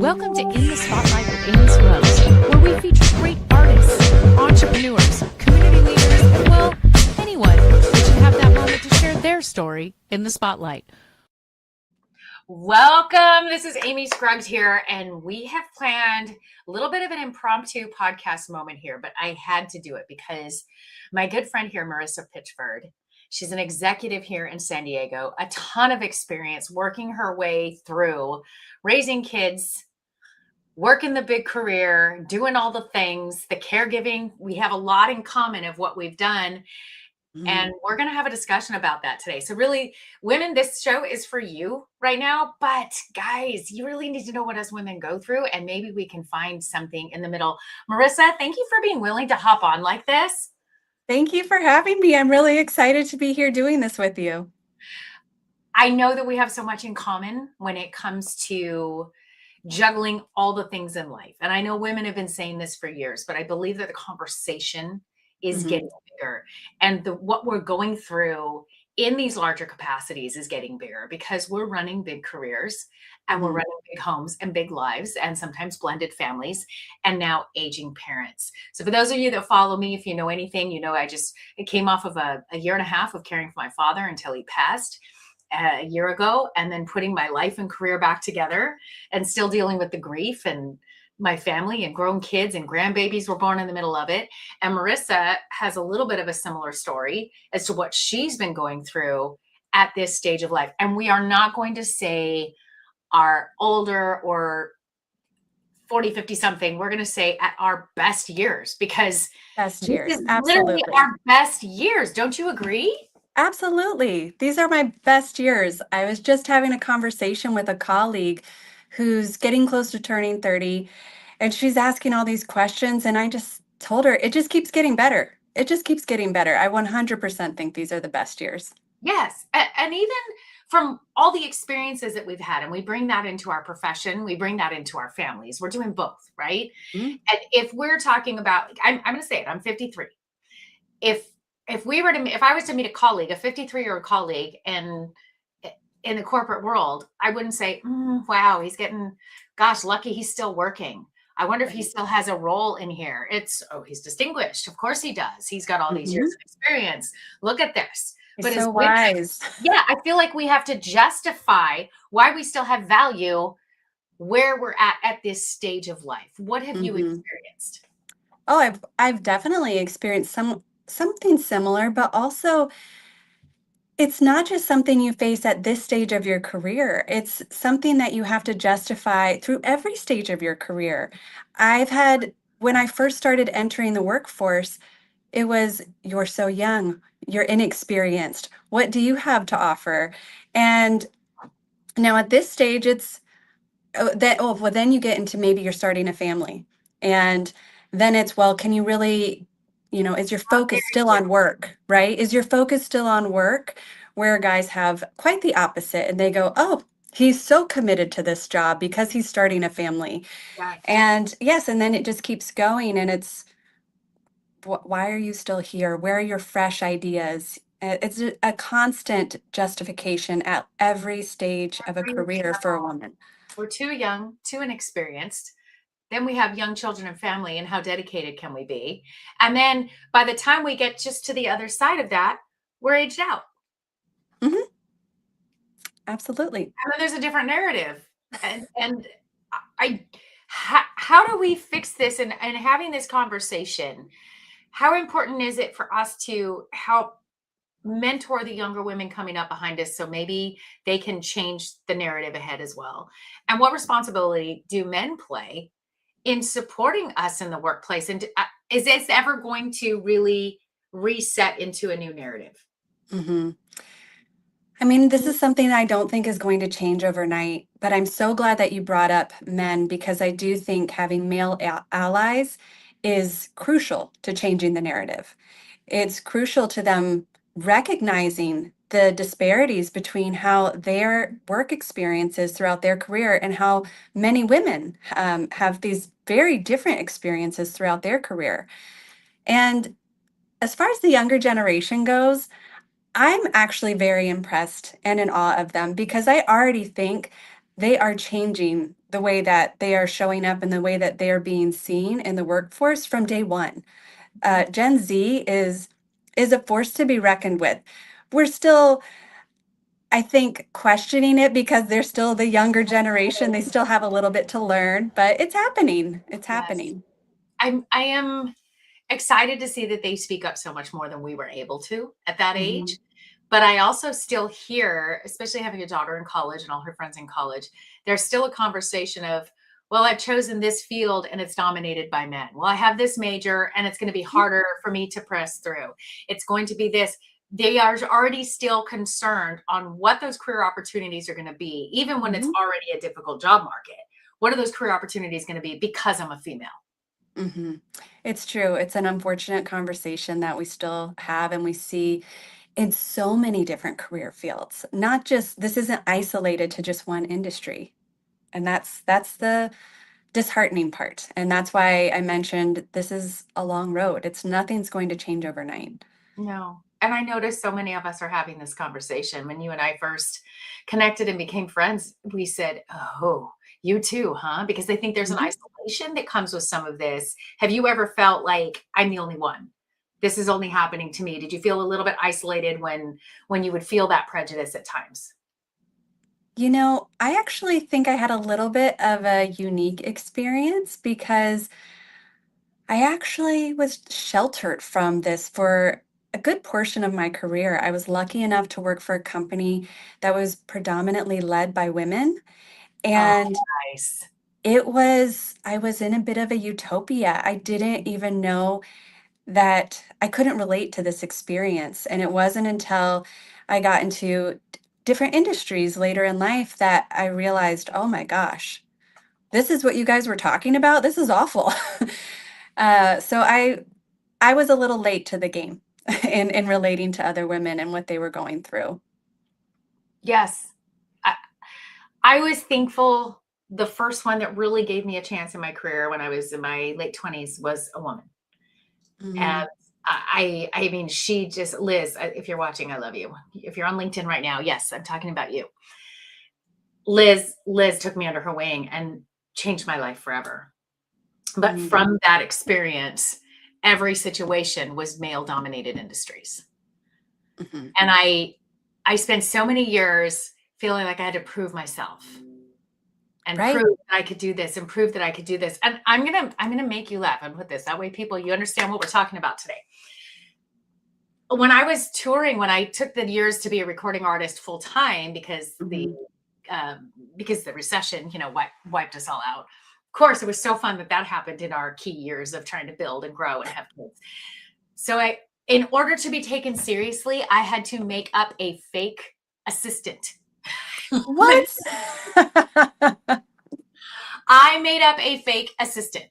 Welcome to In the Spotlight with Amy Scruggs, where we feature great artists, entrepreneurs, community leaders, and, well, anyone that should have that moment to share their story in the spotlight. Welcome. This is Amy Scruggs here, and we have planned a little bit of an impromptu podcast moment here, but I had to do it because my good friend here, Marissa Pitchford, she's an executive here in San Diego, a ton of experience working her way through raising kids, working the big career, doing all the things, the caregiving. We have a lot in common of what we've done. And we're going to have a discussion about that today. So really, women, this show is for you right now. But guys, you really need to know what us women go through, and maybe we can find something in the middle. Marissa, thank you for being willing to hop on like this. Thank you for having me. I'm really excited to be here doing this with you. I know that we have so much in common when it comes to juggling all the things in life. And I know women have been saying this for years, but I believe that the conversation is getting bigger. And what we're going through in these larger capacities is getting bigger because we're running big careers and we're running big homes and big lives and sometimes blended families and now aging parents. So for those of you that follow me, if you know anything, you know, it came off of a year and a half of caring for my father until he passed a year ago, and then putting my life and career back together and still dealing with the grief, and my family and grown kids and grandbabies were born in the middle of it. And Marissa has a little bit of a similar story as to what she's been going through at this stage of life. And we are not going to say our older or 40, 50 something. We're going to say at our best years, because Best years, this is absolutely. literally our best years. Don't you agree? Absolutely. These are my best years. I was just having a conversation with a colleague who's getting close to turning 30, and she's asking all these questions, and I just told her it just keeps getting better. It just keeps getting better. I 100% think these are the best years. Yes. And even from all the experiences that we've had, and we bring that into our profession, we bring that into our families. We're doing both, right? And if we're talking about, I'm going to say it, I'm 53. If I was to meet a colleague, a 53-year-old colleague, and in the corporate world, I wouldn't say, wow, gosh, lucky he's still working. I wonder if he still has a role in here. He's distinguished. Of course he does. He's got all these years of experience. Look at this. But so wise. Yeah, I feel like we have to justify why we still have value where we're at this stage of life. What have you experienced? Oh, I've definitely experienced something similar, but also it's not just something you face at this stage of your career. It's something that you have to justify through every stage of your career. When I first started entering the workforce, it was, you're so young, you're inexperienced. What do you have to offer? And now at this stage, it's then you get into maybe you're starting a family. And then it's, well, can you really, is your focus still on work, right? Is your focus still on work? Where guys have quite the opposite, and they go, oh, he's so committed to this job because he's starting a family. Yes. And yes, and then it just keeps going, and it's, why are you still here? Where are your fresh ideas? It's a constant justification at every stage of a career for a woman. We're too young, too inexperienced. Then we have young children and family, and how dedicated can we be? And then by the time we get just to the other side of that, we're aged out. Absolutely. And then there's a different narrative. And how do we fix this? And having this conversation, how important is it for us to help mentor the younger women coming up behind us, so maybe they can change the narrative ahead as well? And what responsibility do men play in supporting us in the workplace? And is this ever going to really reset into a new narrative? I mean, this is something I don't think is going to change overnight, but I'm so glad that you brought up men, because I do think having male allies is crucial to changing the narrative. It's crucial to them recognizing the disparities between how their work experiences throughout their career and how many women have these very different experiences throughout their career. And as far as the younger generation goes, I'm actually very impressed and in awe of them, because I already think they are changing the way that they are showing up and the way that they are being seen in the workforce from day one. Gen Z is a force to be reckoned with. We're still, I think, questioning it because they're still the younger generation. They still have a little bit to learn, but it's happening. It's Yes. happening. I am excited to see that they speak up so much more than we were able to at that Mhm. age. But I also still hear, especially having a daughter in college and all her friends in college, there's still a conversation of, well, I've chosen this field and it's dominated by men. Well, I have this major and it's going to be harder for me to press through. It's going to be this. They are already still concerned on what those career opportunities are going to be, even when it's Mhm. already a difficult job market. What are those career opportunities going to be because I'm a female? Mhm. It's true. It's an unfortunate conversation that we still have and we see in so many different career fields. Not just this isn't isolated to just one industry. And that's the disheartening part. And that's why I mentioned this is a long road. It's nothing's going to change overnight. No. And I noticed so many of us are having this conversation. When you and I first connected and became friends, we said, "Oh, you too, huh?" Because they think there's an Mhm. isolation that comes with some of this. Have you ever felt like I'm the only one? This is only happening to me. Did you feel a little bit isolated when you would feel that prejudice at times? You know, I actually think I had a little bit of a unique experience because I actually was sheltered from this for a good portion of my career. I was lucky enough to work for a company that was predominantly led by women. Oh, And nice. I was in a bit of a utopia. I didn't even know that I couldn't relate to this experience. And it wasn't until I got into different industries later in life that I realized, oh my gosh, this is what you guys were talking about. This is awful. So I was a little late to the game in relating to other women and what they were going through. Yes. I, I was thankful. The first one that really gave me a chance in my career when I was in my late 20s was a woman. And Mhm. I mean, she just, Liz, if you're watching, I love you. If you're on LinkedIn right now, yes, I'm talking about you. Liz took me under her wing and changed my life forever. But Mhm. from that experience, every situation was male dominated industries. Mhm. And I spent so many years feeling like I had to prove myself and Right. prove that I could do this and prove that I could do this. And I'm gonna make you laugh and put this that way, people, you understand what we're talking about today. When I was touring, when I took the years to be a recording artist full time Mhm. because the recession, wiped us all out. Of course, it was so fun that that happened in our key years of trying to build and grow and have kids. So in order to be taken seriously, I had to make up a fake assistant. What? I made up a fake assistant.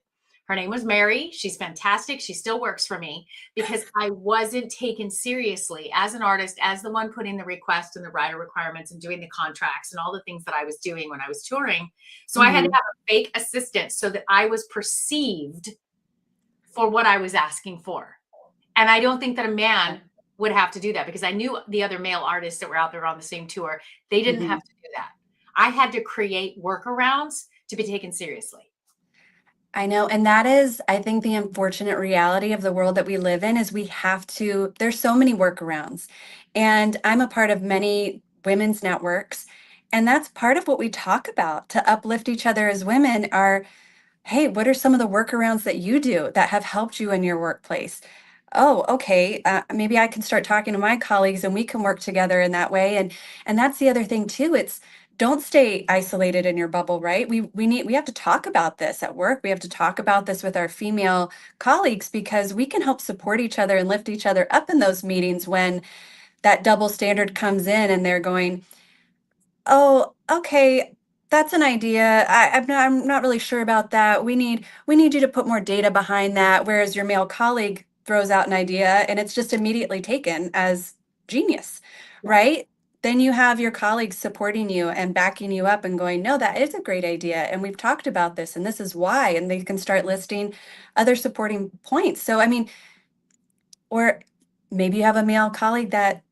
Her name was Mary. She's fantastic. She still works for me because I wasn't taken seriously as an artist, as the one putting the request and the writer requirements and doing the contracts and all the things that I was doing when I was touring. So I had to Mhm. have a fake assistant so that I was perceived for what I was asking for. And I don't think that a man would have to do that because I knew the other male artists that were out there on the same tour. They didn't have Mhm. to do that. I had to create workarounds to be taken seriously. I know, and that is, I think, the unfortunate reality of the world that we live in is we have to, there's so many workarounds. And I'm a part of many women's networks, and that's part of what we talk about to uplift each other as women are, hey, what are some of the workarounds that you do that have helped you in your workplace? Oh, okay. Maybe I can start talking to my colleagues and we can work together in that way. And that's the other thing too. It's don't stay isolated in your bubble, right? We have to talk about this at work. We have to talk about this with our female colleagues because we can help support each other and lift each other up in those meetings when that double standard comes in and they're going, oh, okay, that's an idea. I'm not really sure about that. We need you to put more data behind that. Whereas your male colleague throws out an idea and it's just immediately taken as genius, right? Then you have your colleagues supporting you and backing you up and going, no, that is a great idea. And we've talked about this and this is why. And they can start listing other supporting points. So, I mean, or maybe you have a male colleague that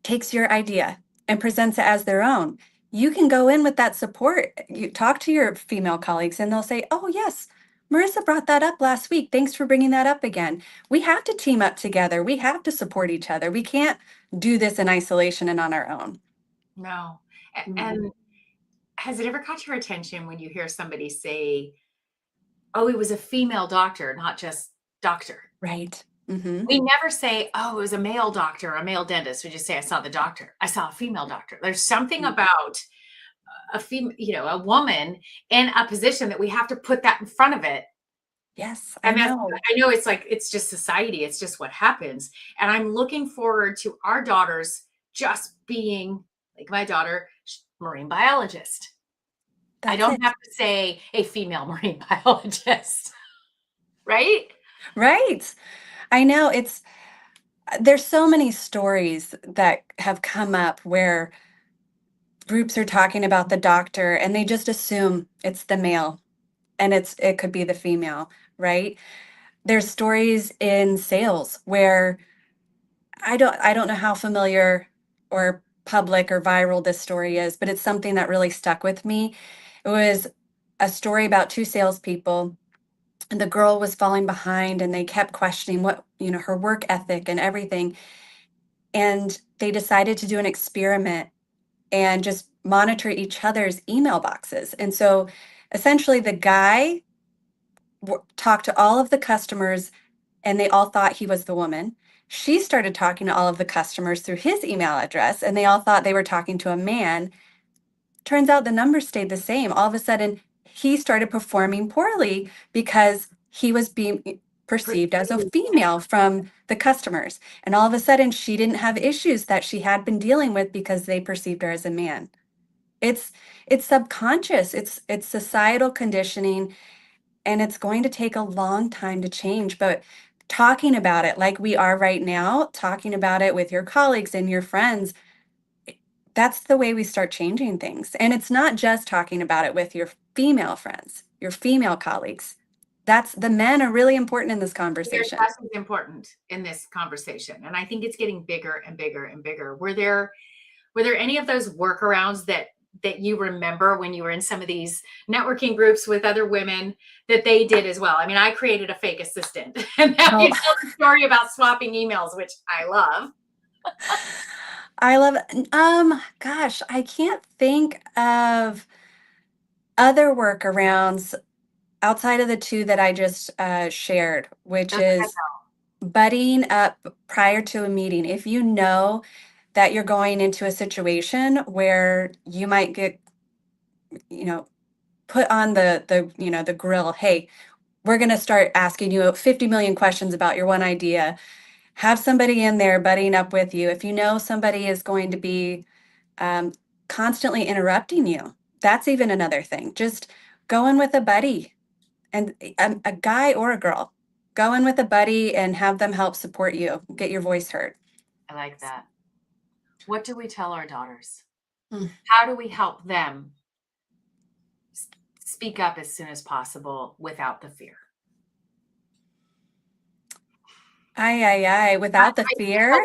takes your idea and presents it as their own. you can go in with that support. You talk to your female colleagues and they'll say, oh, yes, Marissa brought that up last week. Thanks for bringing that up again. We have to team up together. We have to support each other. We can't do this in isolation and on our own. No. Mhm. And has it ever caught your attention when you hear somebody say, oh, it was a female doctor, not just doctor? Right. Hmm. We never say, oh, it was a male doctor, a male dentist. We just say, I saw the doctor. I saw a female doctor. There's something about a female, a woman in a position that we have to put that in front of it. Yes, I And that's, know. I know it's like, it's just society. It's just what happens. And I'm looking forward to our daughters just being like my daughter, marine biologist. I That's don't it. have to say a female marine biologist, right? Right. I know there's so many stories that have come up where groups are talking about the doctor and they just assume it's the male and it could be the female, right? There's stories in sales where I don't know how familiar or public or viral this story is, but it's something that really stuck with me. It was a story about two salespeople, and the girl was falling behind, and they kept questioning her work ethic and everything. And they decided to do an experiment and just monitor each other's email boxes. And so essentially, the guy talked to all of the customers and they all thought he was the woman. She started talking to all of the customers through his email address and they all thought they were talking to a man. Turns out the numbers stayed the same. All of a sudden, he started performing poorly because he was being perceived as a female from the customers. And all of a sudden, she didn't have issues that she had been dealing with because they perceived her as a man. It's it's subconscious. It's societal conditioning and it's going to take a long time to change, but talking about it like we are right now, talking about it with your colleagues and your friends, that's the way we start changing things. And it's not just talking about it with your female friends, your female colleagues. That's the men are really important in this They're conversation. just as important in this conversation. And I think it's getting bigger and bigger and bigger. Were there any of those workarounds that you remember when you were in some of these networking groups with other women that they did as well? I mean, I created a fake assistant and now you Oh, tell the story about swapping emails, which I love. I love gosh, I can't think of other workarounds outside of the two that I just shared, which Those are is buddying up prior to a meeting. If you know that you're going into a situation where you might get, you know, put on the grill, hey, we're going to start asking you 50 million questions about your one idea. Have somebody in there buddying up with you. If you know somebody is going to be um, constantly interrupting you, that's even another thing. Just go in with a buddy and a guy or a girl. Go in with a buddy and have them help support you, get your voice heard. I like that. What do we tell our daughters? Mm. How do we help them speak up as soon as possible without the fear? Without the fear.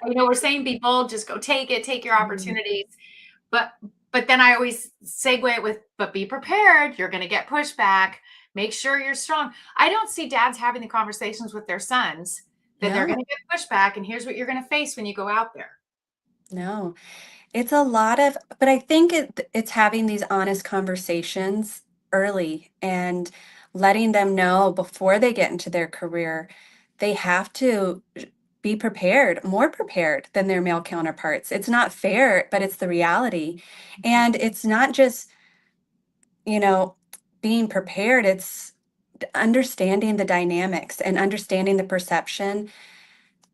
We're saying people just go take it, take your Mm. opportunities. But then I always segue it with, but be prepared. You're going to get pushback. Make sure you're strong. I don't see dads having the conversations with their sons that they're going No, to get pushback. And here's what you're going to face when you go out there. no. It's a lot of, but I think it's having these honest conversations early and letting them know before they get into their career, they have to be prepared, more prepared than their male counterparts. It's not fair, but it's the reality. And it's not just, you know, being prepared, it's understanding the dynamics and understanding the perception.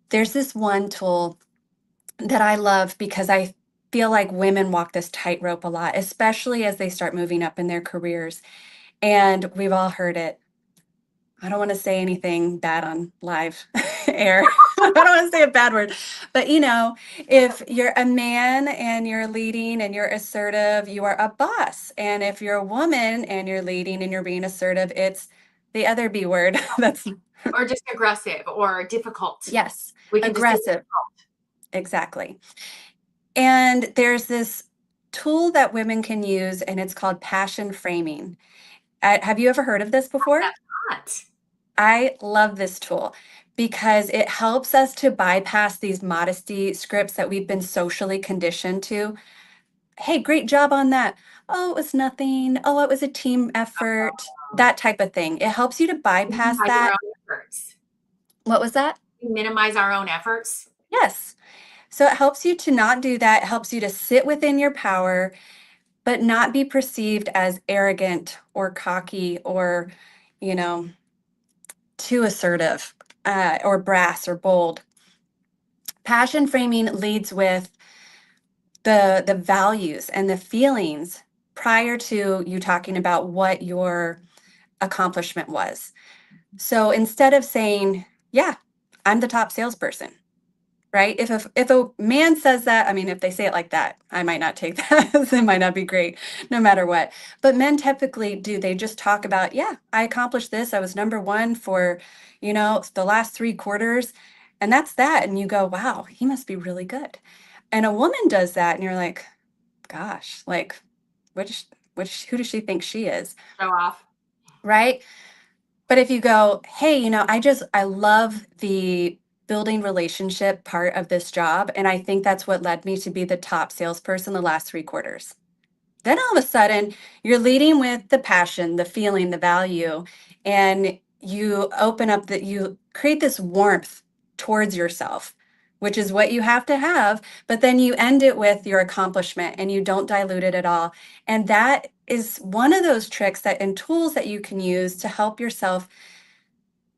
There's this one tool that I love because I feel like women walk this tightrope a lot, especially as they start moving up in their careers. And we've all heard it. I don't want to say anything bad on live air. I don't want to say a bad word. But if you're a man and you're leading and you're assertive, you are a boss. And if you're a woman and you're leading and you're being assertive, it's the other B word. That's Or just aggressive or difficult. yes, We can just say aggressive. Exactly. And there's this tool that women can use, and it's called passion framing. Have you ever heard of this before? Not. I love this tool because it helps us to bypass these modesty scripts that we've been socially conditioned to. Hey, great job on that. Oh, it was nothing. Oh, it was a team effort. That type of thing. It helps you to bypass Minimize our that. own efforts. What was that? We minimize our own efforts. Yes. So it helps you to not do that. It helps you to sit within your power, but not be perceived as arrogant or cocky or, you know, too assertive or brass or bold. Passion framing leads with the values and the feelings prior to you talking about what your accomplishment was. So instead of saying, yeah, I'm the top salesperson, right? If a man says that, I mean, if they say it like that, I might not take that. It might not be great, no matter what. But men typically do. They just talk about, yeah, I accomplished this. I was number one for, the last 3 quarters, and that's that. And you go, wow, he must be really good. And a woman does that, and you're like, gosh, like, who does she think she is, Show off. right? But if you go, hey, I love the building relationship part of this job. And I think that's what led me to be the top salesperson the last 3 quarters. Then all of a sudden, you're leading with the passion, the feeling, the value, and you create this warmth towards yourself, which is what you have to have. But then you end it with your accomplishment and you don't dilute it at all. And that is one of those tricks and tools that you can use to help yourself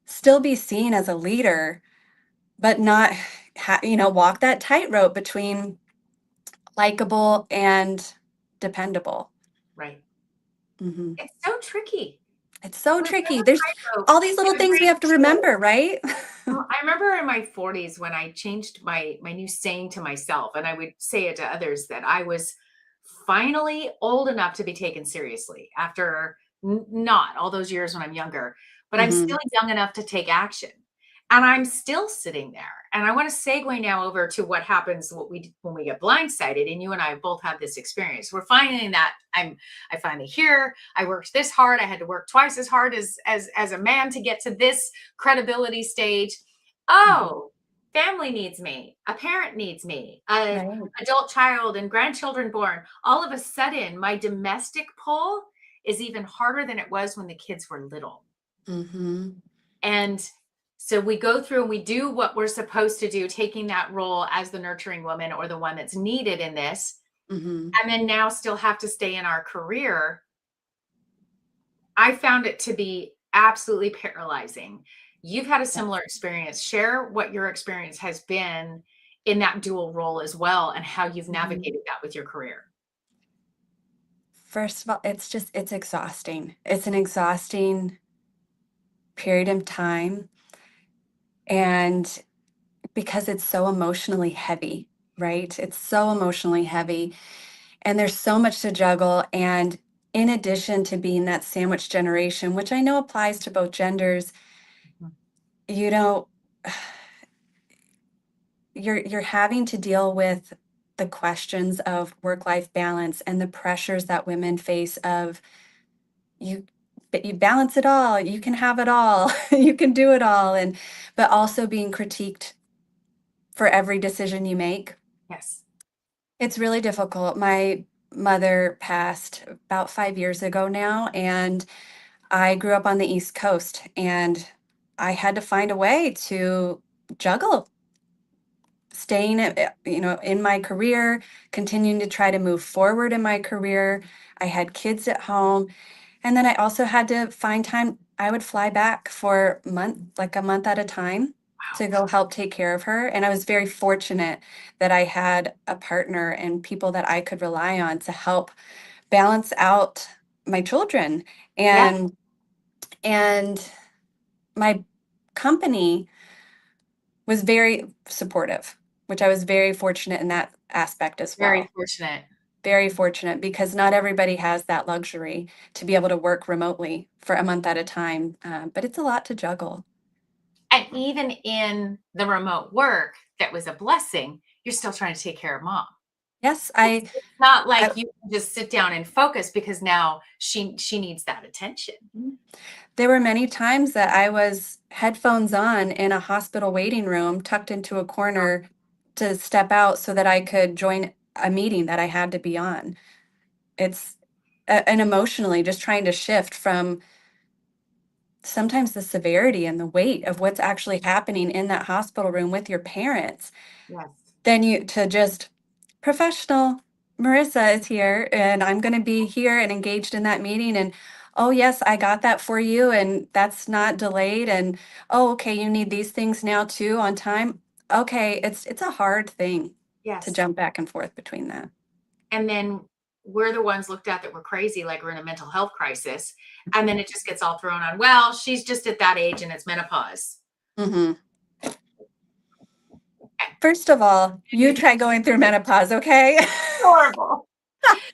still be seen as a leader, but not, walk that tightrope between likable and dependable. Right. Mhm. It's so tricky. It's so We tricky. live There's a tightrope all these little in a things we great have to show. remember, right? I remember in my 40s when I changed my new saying to myself, and I would say it to others, that I was finally old enough to be taken seriously after not all those years when I'm younger, but I'm still Mhm. young enough to take action. And I'm still sitting there. And I want to segue now over to what happens when we get blindsided. And you and I both had this experience. We're finding that I finally here. I worked this hard. I had to work twice as hard as a man to get to this credibility stage. Mhm. Oh, family needs me. A parent needs me. A Right. adult child and grandchildren born. All of a sudden, my domestic pull is even harder than it was when the kids were little. Mhm. And so we go through and we do what we're supposed to do, taking that role as the nurturing woman or the one that's needed in this, Mhm. and then now still have to stay in our career. I found it to be absolutely paralyzing. You've had a similar experience. Share what your experience has been in that dual role as well and how you've Mhm. navigated that with your career. First of all, it's exhausting. It's an exhausting period of time, and because it's so emotionally heavy, right? It's so emotionally heavy, and there's so much to juggle. And in addition to being that sandwich generation, which I know applies to both genders, Mhm. you know, you're having to deal with the questions of work-life balance and the pressures that women face of you but you balance it all, you can have it all, you can do it all, and but also being critiqued for every decision you make. Yes. It's really difficult. My mother passed about 5 years ago now, and I grew up on the East Coast, and I had to find a way to juggle staying in my career, continuing to try to move forward in my career. I had kids at home, and then I also had to find time. I would fly back for a month at a time, Wow. to go help take care of her. And I was very fortunate that I had a partner and people that I could rely on to help balance out my children. Yeah. And my company was very supportive, which I was very fortunate in that aspect as Very well. fortunate. Very fortunate because not everybody has that luxury to be able to work remotely for a month at a time, but it's a lot to juggle. And even in the remote work that was a blessing, you're still trying to take care of mom. Yes, It's not I like you can just sit down and focus because now she needs that attention. there were many times that I was headphones on in a hospital waiting room, tucked into a corner to step out so that I could join a meeting that I had to be on. It's and emotionally just trying to shift from sometimes the severity and the weight of what's actually happening in that hospital room with your parents, Yes. then you to just professional Marissa is here and I'm going to be here and engaged in that meeting and oh yes, I got that for you and that's not delayed and oh okay, you need these things now too on time. Okay, it's a hard thing to Yes. jump back and forth between that. And then we're the ones looked at that were crazy, like we're in a mental health crisis. And then it just gets all thrown on, well, she's just at that age and it's menopause. Mhm. First of all, you try going through menopause, okay? Horrible.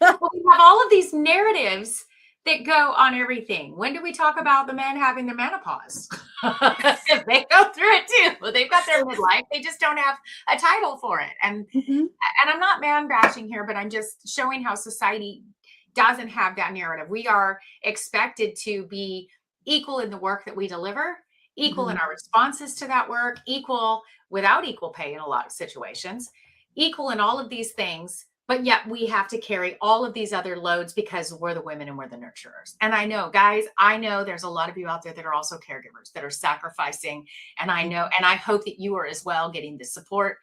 Well, we have all of these narratives that go on everything. When do we talk about the men having their menopause? They go through it too. They've got their midlife. They just don't have a title for it. Mhm. And I'm not man bashing here, but I'm just showing how society doesn't have that narrative. We are expected to be equal in the work that we deliver, equal in Mhm. our responses to that work, equal without equal pay in a lot of situations, equal in all of these things. But yet we have to carry all of these other loads because we're the women and we're the nurturers. And I know, guys, I know there's a lot of you out there that are also caregivers that are sacrificing. And I know, and I hope that you are as well getting the support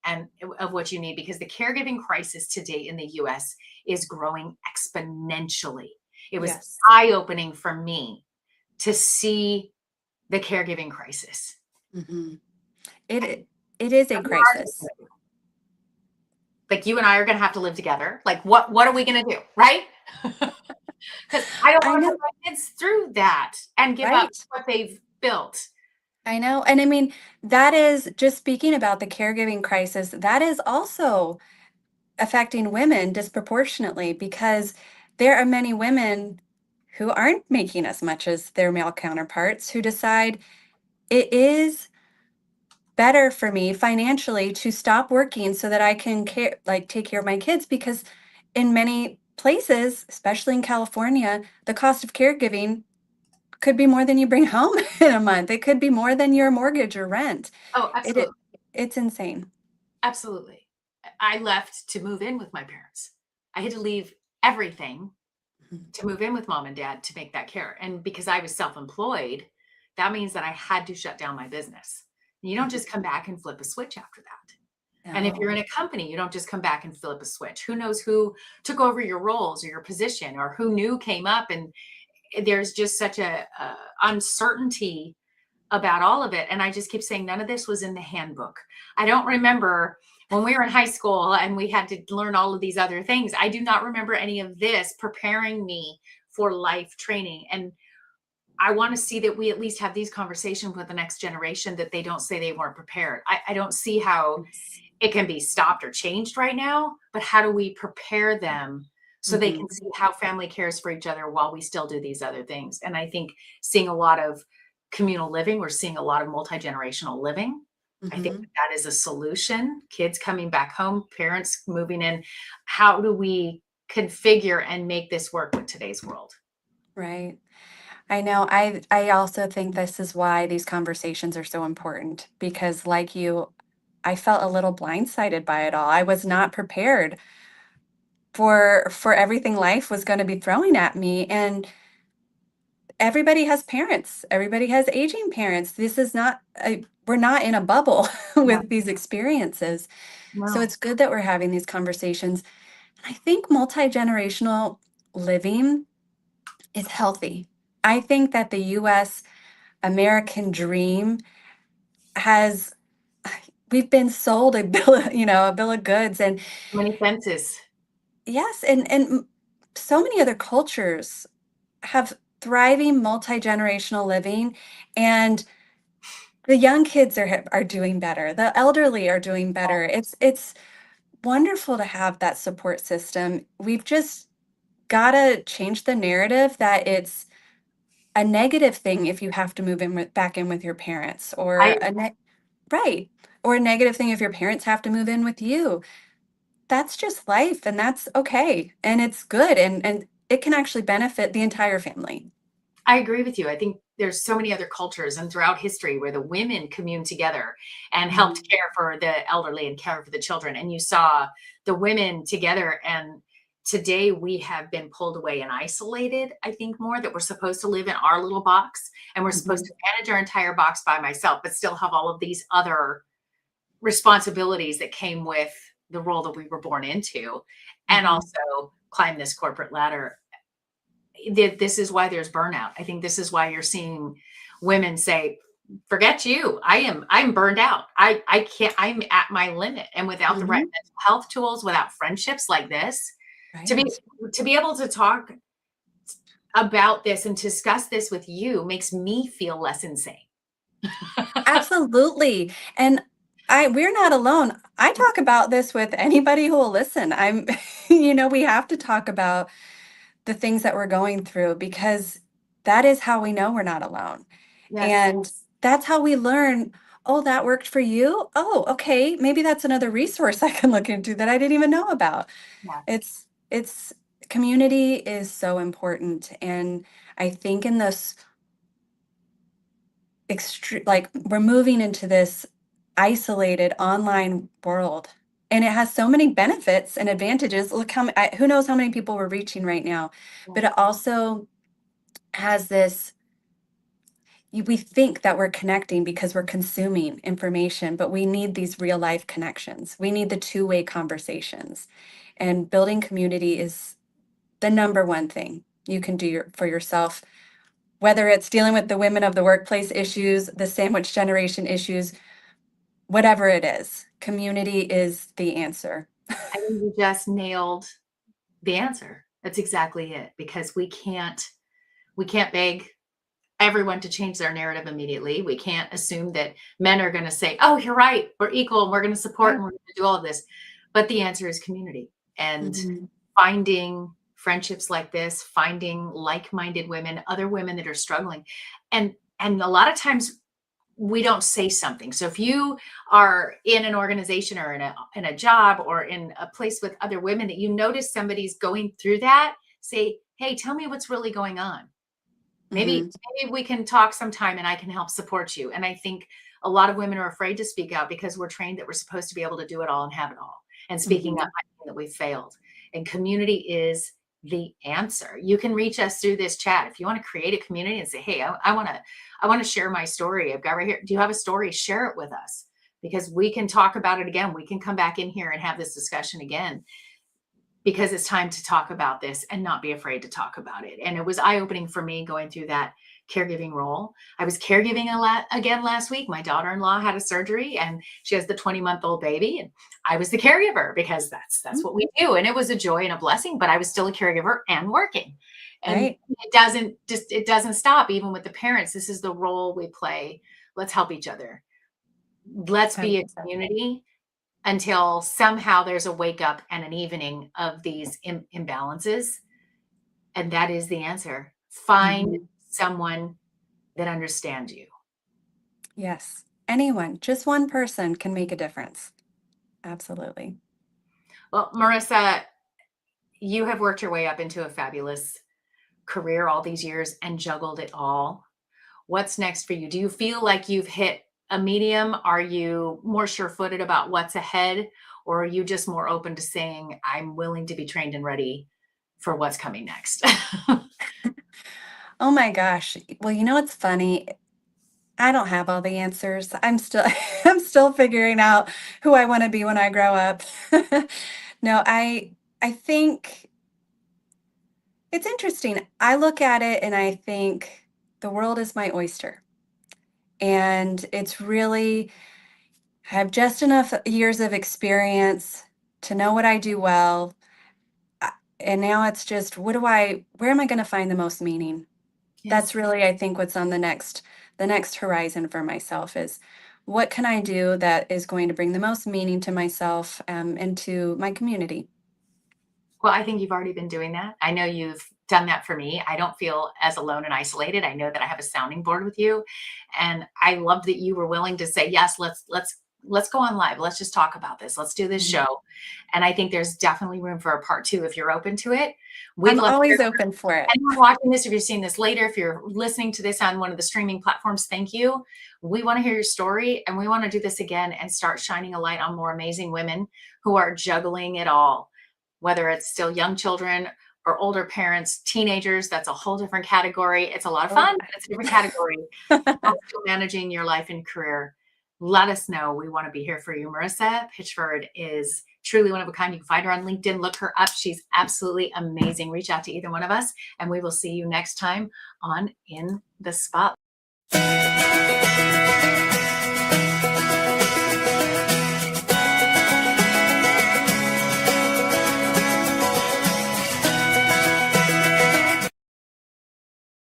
and of what you need because the caregiving crisis today in the US is growing exponentially. It was Yes. eye-opening for me to see the caregiving crisis. Mhm. It is a crisis. Like you and I are going to have to live together. Like what are we going to do, right? Because I don't I want to put know, my kids through that and give up right? what they've built. I know. And I mean, that is just speaking about the caregiving crisis, that is also affecting women disproportionately because there are many women who aren't making as much as their male counterparts who decide it is better for me financially to stop working so that I can care, like take care of my kids because in many places, especially in California, the cost of caregiving could be more than you bring home in a month. It could be more than your mortgage or rent. Oh, It absolutely. it's insane. Absolutely. I left to move in with my parents. I had to leave everything Mhm. to move in with mom and dad to make that care. And because I was self-employed, that means that I had to shut down my business. You don't just come back and flip a switch after that. And if you're No. in a company, you don't just come back and flip a switch. Who knows who took over your roles or your position or who new came up and there's just such a uncertainty about all of it. And I just keep saying none of this was in the handbook. I don't remember when we were in high school and we had to learn all of these other things. I do not remember any of this preparing me for life training. And I want to see that we at least have these conversations with the next generation that they don't say they weren't prepared. I don't see how Yes. it can be stopped or changed right now, but how do we prepare them so they Mhm. can see how family cares for each other while we still do these other things? And I think seeing a lot of communal living, we're seeing a lot of multi-generational living. I think Mhm. that is a solution. Kids coming back home, parents moving in. How do we configure and make this work with today's world? Right. I know. I also think this is why these conversations are so important because like you, I felt a little blindsided by it all. I was not prepared for everything life was going to be throwing at me and everybody has parents. Everybody has aging parents. This is not we're not in a bubble No, with these experiences. So no. it's good that we're having these conversations. And I think multi-generational living is healthy. I think that the US American dream has we've been sold a bill of, a bill of goods and Many fences. yes, and so many other cultures have thriving multi-generational living and the young kids are doing better. The elderly are doing better. It's wonderful to have that support system. We've just got to change the narrative that it's a negative thing if you have to move in back in with your parents or I right or a negative thing if your parents have to move in with you. that's just life, and that's okay, and it's good, and it can actually benefit the entire family. I agree with you. I think there's so many other cultures and throughout history where the women communed together and helped Mhm. care for the elderly and care for the children. And you saw the women together. And today we have been pulled away and isolated, I think, more that we're supposed to live in our little box and we're supposed Mhm. to manage our entire box by myself, but still have all of these other responsibilities that came with the role that we were born into and Mhm. also climb this corporate ladder. This is why there's burnout. I think this is why you're seeing women say, forget you. I'm burned out. I can't, I'm at my limit. And without the right Mhm. mental health tools, without friendships like this, to be Right. to be able to talk about this and discuss this with you makes me feel less insane. Absolutely, and we're not alone. I talk about this with anybody who will listen. I'm we have to talk about the things that we're going through because that is how we know we're not alone. Yes. And that's how we learn, oh, that worked for you. Oh, okay. Maybe that's another resource I can look into that I didn't even know about. Yeah. It's community is so important. And I think in this extreme, like we're moving into this isolated online world. And it has so many benefits and advantages. Look who knows how many people we're reaching right now, but Yes. it also has this we think that we're connecting because we're consuming information, but we need these real life connections. We need the two-way conversations. And building community is the number one thing you can do for yourself, whether it's dealing with the women of the workplace issues, the sandwich generation issues, whatever it is. Community is the answer. I think you just nailed the answer. That's exactly it. Because we can't beg everyone to change their narrative immediately. We can't assume that men are going to say, "Oh, you're right. We're equal and we're going to support Right. and we're going to do all of this." But the answer is community and Mhm. finding friendships like this, finding like-minded women, other women that are struggling. And a lot of times we don't say something. So if you are in an organization or in a job or in a place with other women that you notice somebody's going through that, say, "Hey, tell me what's really going on. Maybe Mhm. maybe we can talk sometime and I can help support you." And I think a lot of women are afraid to speak out because we're trained that we're supposed to be able to do it all and have it all. And speaking up Mhm. might mean that we failed. And community is the answer. You can reach us through this chat. If you want to create a community and say, "Hey, I want to share my story. I've got right here. Do you have a story? Share it with us." Because we can talk about it again. We can come back in here and have this discussion again because it's time to talk about this and not be afraid to talk about it. And it was eye opening for me going through that caregiving role. I was caregiving a lot again last week. My daughter in law had a surgery and she has the 20-month-old baby. And I was the caregiver because that's Mm. what we do. And it was a joy and a blessing, but I was still a caregiver and working. And Right. it doesn't stop even with the parents. This is the role we play. Let's help each other. Let's be a 100%. community until somehow there's a wake up and an evening of these imbalances. And that is the answer. Find Mhm. someone that understands you. Yes. Anyone, just one person can make a difference. Absolutely. Well, Marissa, you have worked your way up into a fabulous career all these years and juggled it all. What's next for you? Do you feel like you've hit a medium? Are you more sure footed about what's ahead? Or are you just more open to saying, I'm willing to be trained and ready for what's coming next? Oh my gosh. Well, it's funny. I don't have all the answers. I'm still I'm still figuring out who I want to be when I grow up. No, I think it's interesting. I look at it and I think the world is my oyster. And it's really I have just enough years of experience to know what I do well. Uh, And now it's just where am I going to find the most meaning? That's Yes. really, I think, what's on the next horizon for myself is what can I do that is going to bring the most meaning to myself and to my community. Well, I think you've already been doing that. I know you've done that for me. I don't feel as alone and isolated. I know that I have a sounding board with you. And I love that you were willing to say, yes, let's let's go on live. Let's just talk about this. Let's do this Mhm. show. And I think there's definitely room for a part 2 if you're open to it. We'd I'm love to hear always from open for it. anyone watching this. If you're seeing this later, if you're listening to this on one of the streaming platforms, thank you. We want to hear your story, and we want to do this again and start shining a light on more amazing women who are juggling it all, whether it's still young children or older parents, teenagers. That's a whole different category. It's a lot of fun, but it's a different category. Also managing your life and career. Let us know. We want to be here for you. Marissa Pitchford is truly one of a kind. You can find her on LinkedIn. Look her up. She's absolutely amazing. Reach out to either one of us, and we will see you next time on In the Spotlight.